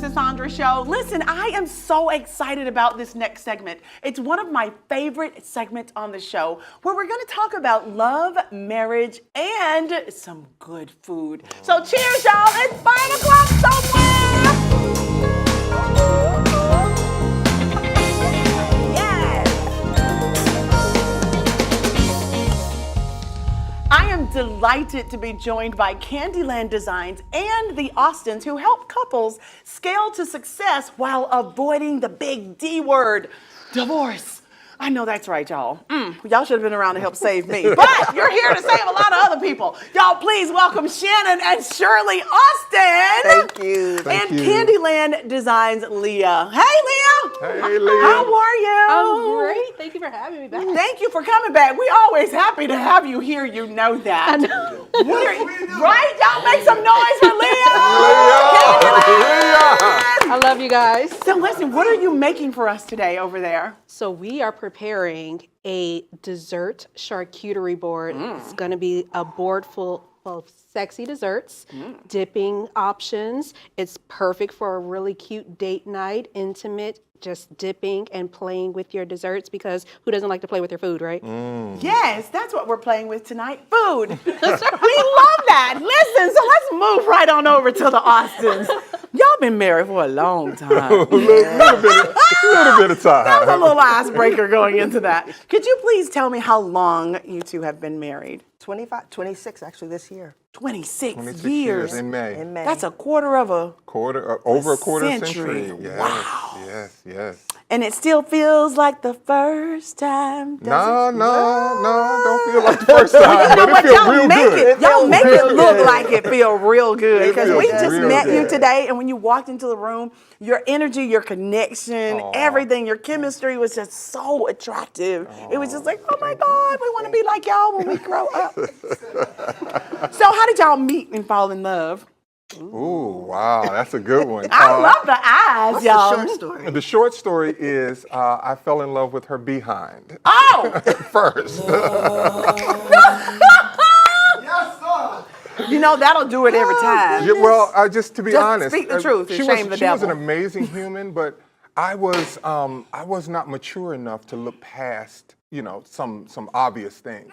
Sisaundra Show. Listen, I am so excited about this next segment. It's one of my favorite segments on the show where we're going to talk about love, marriage, and some good food. So cheers, y'all. It's 5 o'clock somewhere. I am delighted to be joined by Candyland Designs and the Austins, who help couples scale to success while avoiding the big D word, divorce. I know that's right, y'all. Y'all should have been around to help save me, but you're here to save a lot of other people. Y'all, please welcome Shannon and Shirley Austin. Thank you. And Candyland Designs Leah. Hey, Leah. Hey, Leah. How are you? I'm great. Thank you for having me back. Thank you for coming back. We always happy to have you here. You know that. I know. Right? Y'all make some noise for Leah. I love you guys. So listen, what are you making for us today over there? So we are preparing a dessert charcuterie board. It's going to be a board full of sexy desserts, dipping options. It's perfect for a really cute date night, intimate, just dipping and playing with your desserts, because who doesn't like to play with their food, right? Yes, that's what we're playing with tonight. Food. We love that. Listen, so let's move right on over to the Austins. Y'all been married for a long time. a little bit of time. That was a little icebreaker going into that. Could you please tell me how long you two have been married? 26 actually this year. 26 years. in May. In May. That's a quarter of a Over a quarter century. century. Yes, Wow. yes. And it still feels like the first time. No, don't feel like the first time, but it feels real good. Y'all make real it look good. like it feel real good. Because feels we just real met you good. today, and when you walked into the room, your energy, your connection, everything, your chemistry was just so attractive. It was just like, oh my God, we want to be like y'all when we grow up. So how did y'all meet and fall in love? Ooh, wow, that's a good one. I love the eyes, What's y'all. the short story? The short story is I fell in love with her behind Oh! first. You know, that'll do it every time. Yeah, well, just to be honest, speak the truth and she shame the she was an devil. amazing human, but I was not mature enough to look past, some obvious things.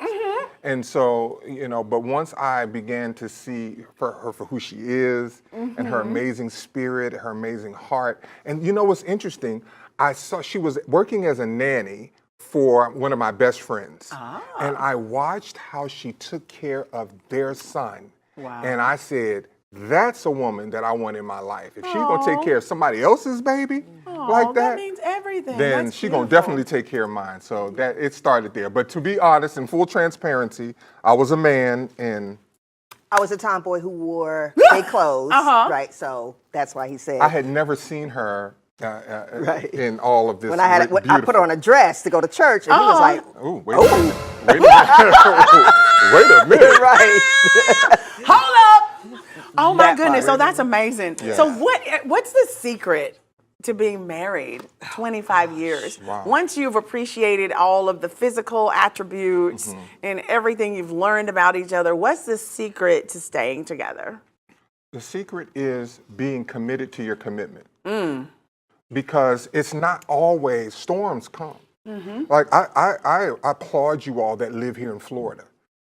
And so, but once I began to see her for who she is and her amazing spirit, her amazing heart, and what's interesting, I saw she was working as a nanny for one of my best friends. And I watched how she took care of their son. Wow. And I said, that's a woman that I want in my life. If she's gonna take care of somebody else's baby like That means everything. then That's she's gonna beautiful. definitely take care of mine. So that it started there. But to be honest, in full transparency, I was a man, and I was a tomboy who wore big clothes, right? So that's why he said. I had never seen her Right. in all of this. when I put on a dress to go to church, and he was like, Oh, wait a minute. Wait a minute. Wait a minute. right. Hold up. Oh my That goodness. part. So that's amazing. Yeah. So what's the secret to being married 25 years? Wow. Once you've appreciated all of the physical attributes and everything you've learned about each other, what's the secret to staying together? The secret is being committed to your commitment. Because it's not always storms come. Like I applaud you all that live here in Florida.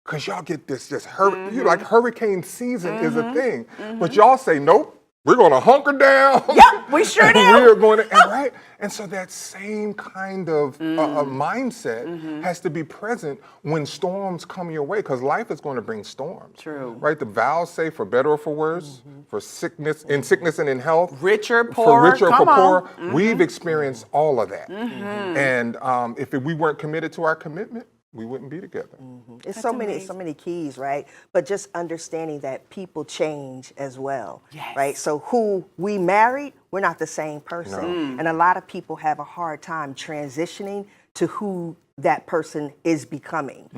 Because y'all get this like hurricane season is a thing. But y'all say, nope, we're gonna hunker down. Yep, we sure do. We're going to, right? And so that same kind of mindset has to be present when storms come your way, because life is going to bring storms. True. Right? The vows say for better or for worse, for sickness and in health. Richer, For poor, richer or come for on. poor. We've experienced all of that. And if we weren't committed to our commitment, we wouldn't be together. It's so many keys, right? But just understanding that people change as well, Yes. right? So who we married, we're not the same person. And a lot of people have a hard time transitioning to who that person is becoming.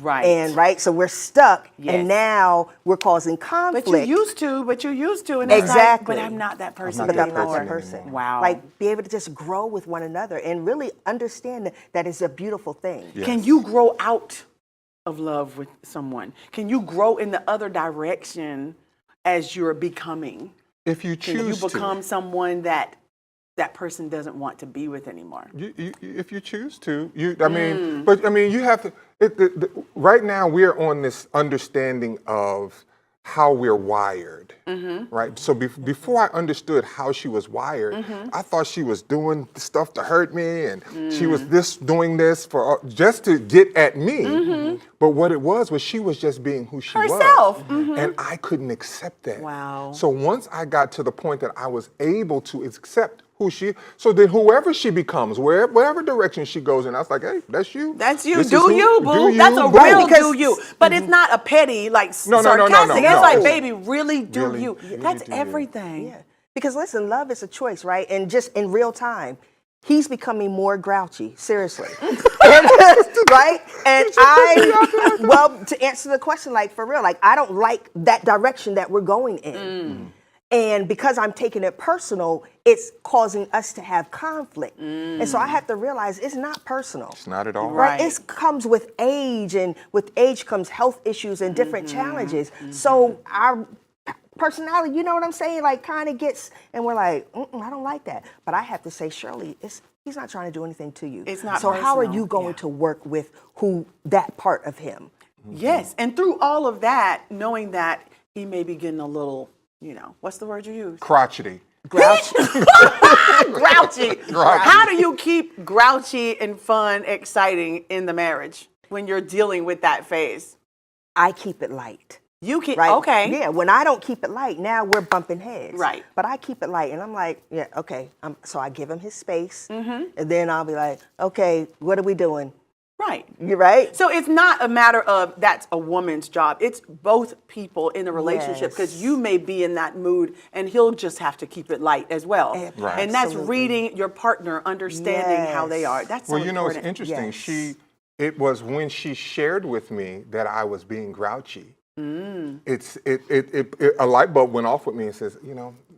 Right. And right, so we're stuck, Yes. and now we're causing conflict. But you used to, and it's Exactly. like, but I'm not that person But I'm not anymore. that person. Wow. Like, be able to just grow with one another and really understand that it's a beautiful thing. Yes. Can you grow out of love with someone? Can you grow in the other direction as you're becoming? If you Till choose you become someone that that person doesn't want to be with anymore. if you choose to, I mean, but I mean, you have to. Right now, we're on this understanding of how we're wired, right? So before I understood how she was wired, I thought she was doing stuff to hurt me, and she was doing this for just to get at me. But what it was she was just being who she Herself. was, and I couldn't accept that. Wow. So once I got to the point that I was able to accept who she, so then whoever she becomes, whatever direction she goes in, I was like, hey, that's you. That's you. This is Do you, boo? That's a boo. real do you. But it's not a petty, like No. sarcastic. It's like, No. baby, really do Really, you. really That's do you. everything. Yeah. Because listen, love is a choice, right? And just in real time, he's becoming more grouchy, seriously. Right? And well, to answer the question, like for real, like I don't like that direction that we're going in. And because I'm taking it personal, it's causing us to have conflict. And so I have to realize it's not personal. It's not at all. Right? Right. It comes with age, and with age comes health issues and different challenges. So our personality, you know what I'm saying, like kind of gets, and we're like, I don't like that. But I have to say, Shirley, he's not trying to do anything to you. It's not so how are personal. you going Yeah. to work with that part of him? Yes. And through all of that, knowing that he may be getting a little, what's the word you use? Crotchety. Grouchy. Grouchy. How do you keep grouchy and fun exciting in the marriage when you're dealing with that phase? I keep it light. You keep, Right? okay. Yeah, when I don't keep it light, now we're bumping heads. Right. But I keep it light, and I'm like, yeah, okay. So I give him his space, and then I'll be like, okay, what are we doing? Right. You right? So it's not a matter of that's a woman's job. It's both people in the relationship because Yes. you may be in that mood and he'll just have to keep it light as well. Right. And that's Absolutely. reading your partner, understanding how they are. Yes. That's Well, so you know, it's important. interesting. Yes. It was when she shared with me that I was being grouchy. It's a light bulb went off with me and says,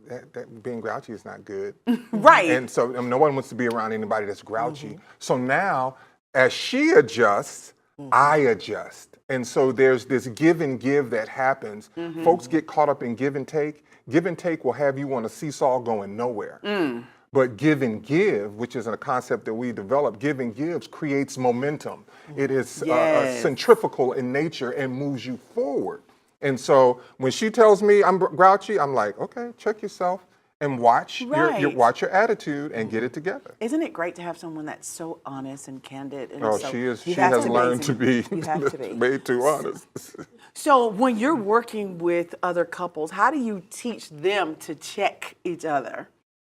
that being grouchy is not good. Right. And so no one wants to be around anybody that's grouchy. So now, as she adjusts, I adjust. And so there's this give and give that happens. Folks get caught up in give and take. Give and take will have you on a seesaw going nowhere. But give and give, which is a concept that we developed, give and gives creates momentum. It is Yes. centrifugal in nature and moves you forward. And so when she tells me I'm grouchy, I'm like, okay, check yourself and watch Right. watch your attitude and get it together. Isn't it great to have someone that's so honest and candid? And Oh, so, she is. She have has to be. learned to be You have to be. way too honest. So when you're working with other couples, how do you teach them to check each other?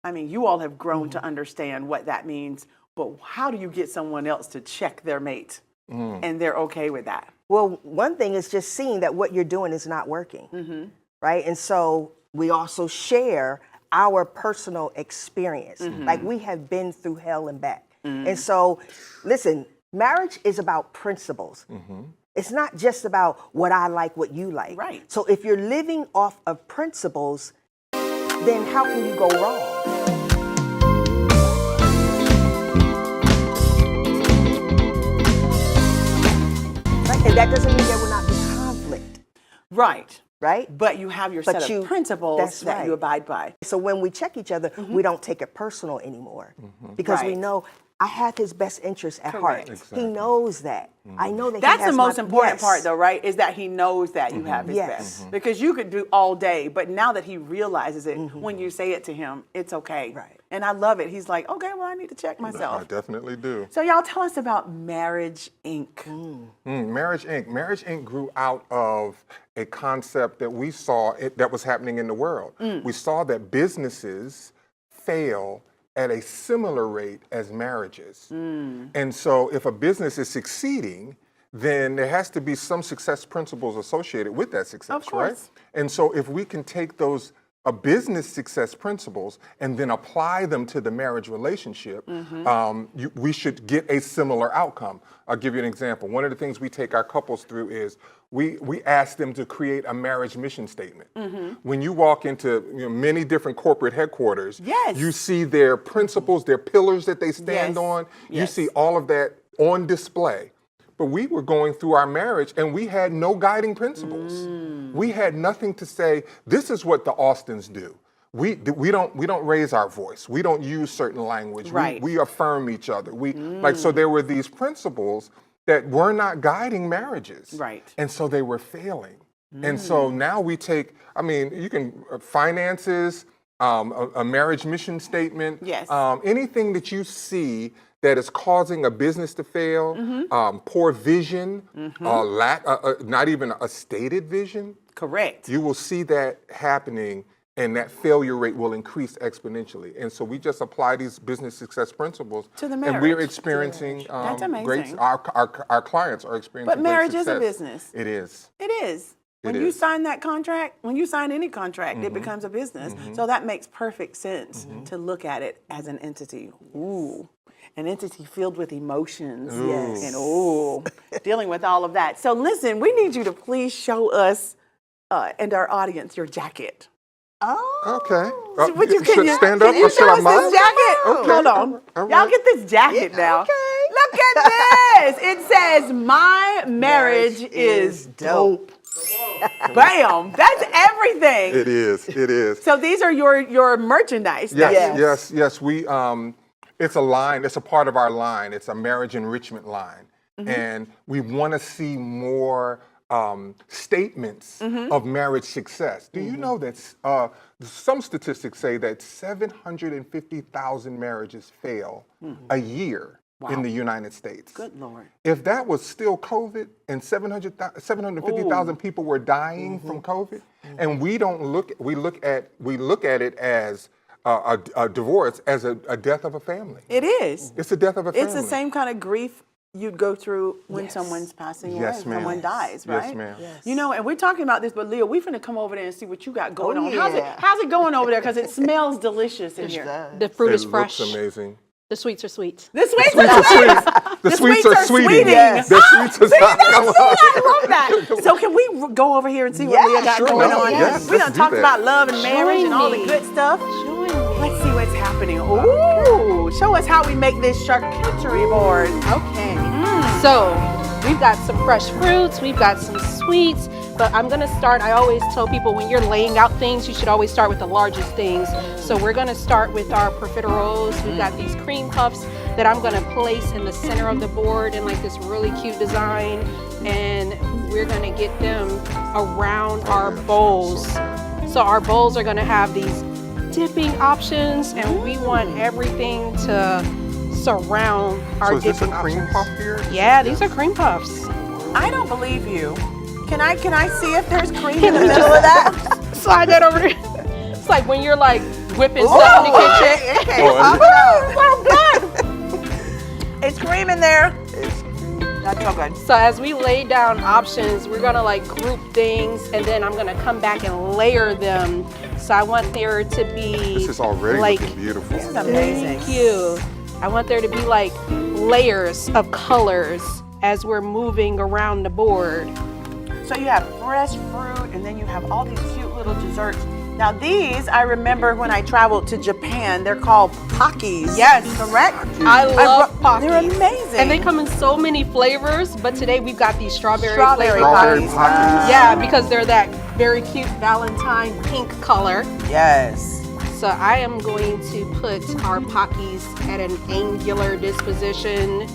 I mean, you all have grown to understand what that means, but how do you get someone else to check their mate and they're okay with that? Well, one thing is just seeing that what you're doing is not working, right? And so we also share our personal experience. Like we have been through hell and back. And so, listen, marriage is about principles. It's not just about what I like, what you like. Right. So if you're living off of principles, then how can you go wrong? Right? And that doesn't mean there will not be conflict, Right. right? But you have your But set you- of principles that's that you right. abide by. So when we check each other, we don't take it personal anymore because we Right. know I have his best interest at heart. Correct. Exactly. He knows that. I know that he That's has the most my- important yes. part, though, right? Is that he knows that you have his Yes. best. Because you could do all day, but now that he realizes it, when you say it to him, it's okay. Right. And I love it. He's like, okay, well, I need to check I myself. definitely do. So y'all tell us about Marriage Inc. Marriage Inc. Marriage Inc. grew out of a concept that we saw that was happening in the world. We saw that businesses fail at a similar rate as marriages. And so if a business is succeeding, then there has to be some success principles associated with that success, Of course. right? And so if we can take those business success principles and then apply them to the marriage relationship, we should get a similar outcome. I'll give you an example. One of the things we take our couples through is we ask them to create a marriage mission statement. When you walk into many different corporate headquarters, Yes. you see their principles, their pillars that they stand Yes. on. You Yes. see all of that on display. But we were going through our marriage and we had no guiding principles. We had nothing to say, this is what the Austins do. we don't raise our voice. We don't use certain language. Right. We affirm each other. So there were these principles that were not guiding marriages. Right. And so they were failing. And so now we take, you can finances, a marriage mission statement, Yes. anything that you see that is causing a business to fail, poor vision, not even a stated vision. Correct. You will see that happening, and that failure rate will increase exponentially. And so we just apply these business success principles To the and we're marriage. experiencing That's amazing. great. Our clients are experiencing. But marriage great is a success. business. It is. It is. When It you is. sign that contract, when you sign any contract, it becomes a business. So that makes perfect sense to look at it as an entity. Ooh. An entity filled with emotions. Yes. And dealing with all of that. So listen, we need you to please show us and our audience your jacket. Oh. Okay. Would you, Should stand up can you or should show I us move? this jacket? Okay. Hold on. All Y'all right. get this jacket now. Okay. Look at this. It says, "My marriage is dope." Bam. That's everything. It is. It is. So these are your merchandise. Yes. We it's a line. It's a part of our line. It's a marriage enrichment line, and we want to see more statements of marriage success. Do you know that some statistics say that 750,000 marriages fail a year in the United States? Good Lord. If that was still COVID and 750,000 people were dying from COVID, and we look at it as a divorce as a death of a family. It is. It's the death of a family. It's the same kind of grief you'd go through when someone's passing away, Yes, ma'am. someone dies, right? Yes, ma'am. Yes. You know, and we're talking about this, but Leah, we're finna come over there and see what you got going Oh, on. yeah. How's it going over there? Because it smells delicious in here. The fruit is It fresh. looks amazing. The sweets are sweet. The sweets Sweets are are sweet. The sweets are sweeting. sweeting. Yes. The sweets are I love that. So can we go over here and see what Yeah, Leah got sure. going on? Yes, We let's done do talked that. about love and marriage and all the me. good stuff. Join me. Let's see what's happening. Ooh, show us how we make this charcuterie board. Okay. So we've got some fresh fruits, we've got some sweets, but I'm gonna start, I always tell people when you're laying out things, you should always start with the largest things. So we're gonna start with our profiteroles. We've got these cream puffs that I'm gonna place in the center of the board in like this really cute design. And we're gonna get them around our bowls. So our bowls are gonna have these dipping options, and we want everything to surround our So is this a dipping cream options. puff here? Yeah, these are cream puffs. I don't believe you. Can I see if there's cream Can in the we middle of that? Slide that over there. It's like when you're like whipping stuff in the kitchen. Okay. Oh, Well done. It's cream in there. That's so good. So as we lay down options, we're gonna like group things, and then I'm gonna come back and layer them. So I want there to be This is already like, looking beautiful. This is amazing. thank you. I want there to be like layers of colors as we're moving around the board. So you have fresh fruit, and then you have all these cute little desserts. Now these, I remember when I traveled to Japan, they're called Pockies. Yes. Correct? I love brought- Pockies. They're amazing. And they come in so many flavors, but today we've got these strawberry Strawberry flavored Strawberry Pockies. Pockies. Yeah, because they're that very cute Valentine pink color. Yes. So I am going to put our Pockies at an angular disposition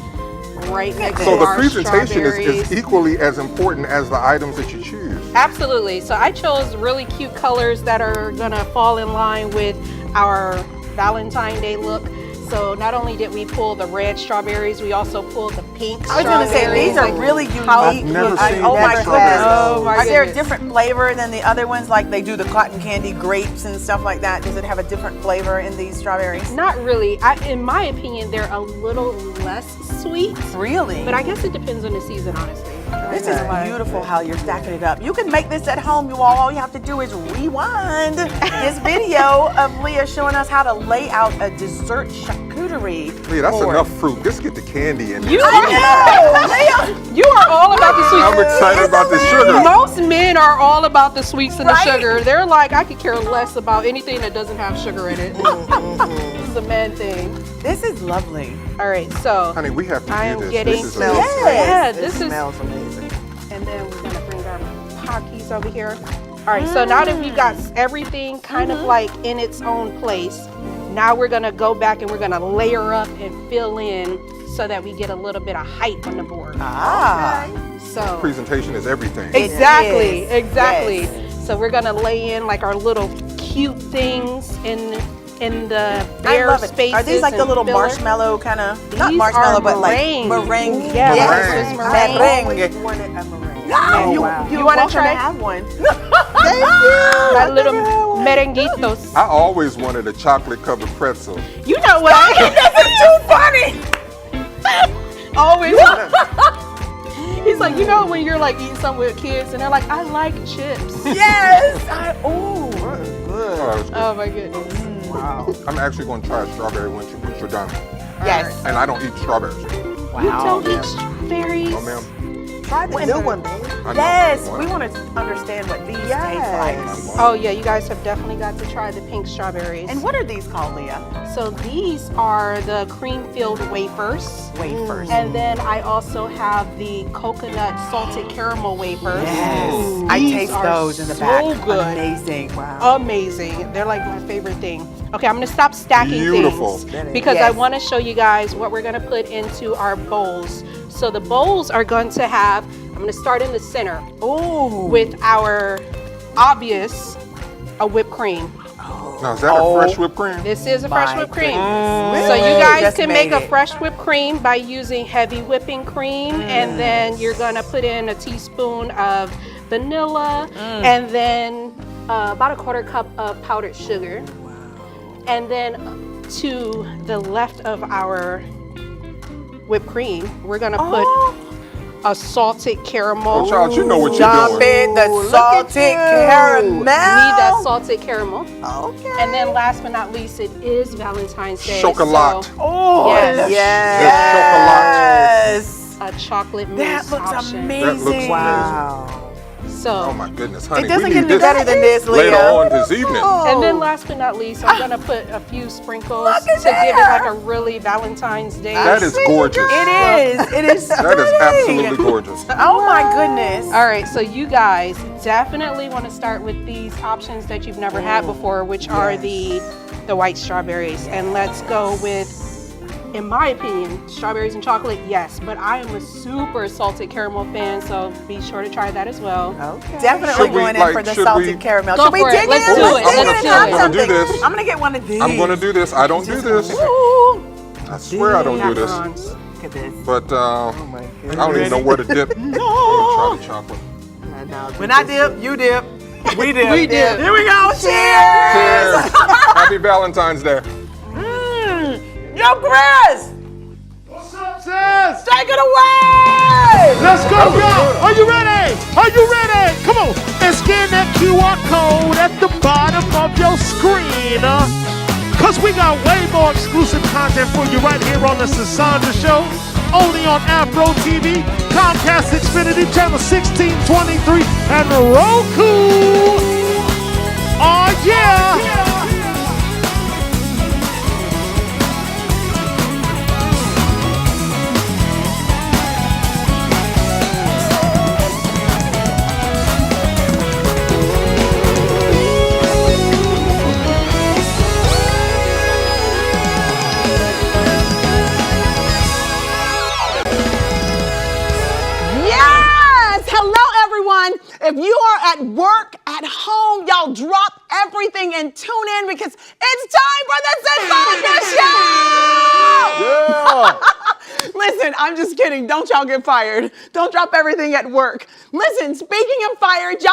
right next So to the our presentation strawberries. is equally as important as the items that you choose. Absolutely. So I chose really cute colors that are gonna fall in line with our Valentine Day look. So not only did we pull the red strawberries, we also pulled the pink I was gonna say these are Like, really unique. I've never I- seen oh my pink goodness. strawberries. Oh my Are there a goodness. different flavor than the other ones? Like they do the cotton candy grapes and stuff like that. Does it have a different flavor in these strawberries? Not really. In my opinion, they're a little less sweet, Really? but I guess it depends on the season, honestly. This is beautiful how you're stacking it up. You can make this at home, you all. All you have to do is rewind this video of Leah showing us how to lay out a dessert charcuterie. Leah, that's board. enough fruit. Let's get the candy in there. You are, you are all about the sweets. I'm excited about the sugar. Most men are all about the sweets and Right? the sugar. They're like, I could care less about anything that doesn't have sugar in it. This is a man thing. This is lovely. All right, so Honey, we have to I do am this. getting This is Smells amazing. great. Yeah, It this is- smells amazing. and then we're gonna bring our Pockies over here. All right, so now that we've got everything kind of like in its own place, now we're gonna go back and we're gonna layer up and fill in so that we get a little bit of height on the board. So Presentation is everything. exactly, Yes. exactly. Yes. So we're gonna lay in like our little cute things in the I bare love it. spaces. Are these like the and little fill it. marshmallow kind of, not These marshmallow, are but like meringue. meringue? Yeah, Meringue. this is I meringue. always wanted a meringue. Oh, wow. you You want wanna to try? have one? My little merenguitos. I always wanted a chocolate covered pretzel. You know what? This is too funny. Always. He's like, you know when you're like eating something with kids and they're like, I like chips. Yes. Oh, that was good. Oh my goodness. I'm actually going to try a strawberry once you're done. Yes. And I don't eat strawberries. You don't eat strawberries. Oh, ma'am. Try the new one, babe. I know. Yes. We want to understand what these Yes. taste like. Oh yeah, you guys have definitely got to try the pink strawberries. And what are these called, Leah? So these are the cream-filled wafers. Wafers. And then I also have the coconut salted caramel wafers. Yes. I These taste are those in the so back. good. Amazing. Wow. Amazing. They're like my favorite thing. Okay, I'm gonna stop stacking Beautiful. things because I Yes. want to show you guys what we're gonna put into our bowls. So the bowls are going to have, I'm gonna start in the center Ooh. with our obvious, a whipped cream. Now, is that a fresh whipped cream? This is a fresh My whipped cream. goodness. So you Really? guys Just can make made a it. fresh whipped cream by using heavy whipping cream, and then you're gonna put in a teaspoon of vanilla, and then about a quarter cup of powdered sugar. And then to the left of our whipped cream, we're gonna put a salted caramel. Oh, child, you know what you're Jump doing. in the salted caramel. Need that salted caramel. Okay. And then last but not least, it is Valentine's Day. Chocolate. So Oh, Yes. yes. a chocolate mousse That looks option. amazing. That looks amazing. Wow. So, Oh my goodness, honey. It doesn't we get need any this better than this, later Leah. on this evening. and then last but not least, I'm gonna put a few sprinkles Look to at give it that. like a really Valentine's Day. That is gorgeous. It is. It is. That is stunning. absolutely gorgeous. Oh my goodness. All right, so you guys definitely want to start with these options that you've never had before, which are the white strawberries. And let's go with, in my opinion, strawberries and chocolate, yes. But I am a super salted caramel fan, so be sure to try that as well. Okay. Definitely Should we, going in like, for the should salted we- caramel. Go Should we for it. dig Let's in? do Let's it. dig in Let's and do have it. I'm gonna do something. this. I'm gonna get one of these. I'm going to do this. I don't do this. Ooh. I swear I don't do this. Macarons. Look at this. But Oh my I goodness. don't even know where to dip. I'm going to try the chocolate. When I dip, you dip. We dip. We dip. Here we go. Cheers. Cheers. Happy Valentine's Day. Yo, Chris. What's up, sis? Take it away. Let's go, y'all. Are you ready? Are you ready? Come on. And scan that QR code at the bottom of your screen. Because we got way more exclusive content for you right here on the Sisaundra Show. Only on Afro TV, Comcast Xfinity Channel 1623, and Roku. Oh, yeah. Yes! Hello, everyone. If you are at work, at home, y'all drop everything and tune in because it's time for the Sisaundra Show! Yeah. Listen, I'm just kidding. Don't y'all get fired. Don't drop everything at work. Listen, speaking of fired, y'all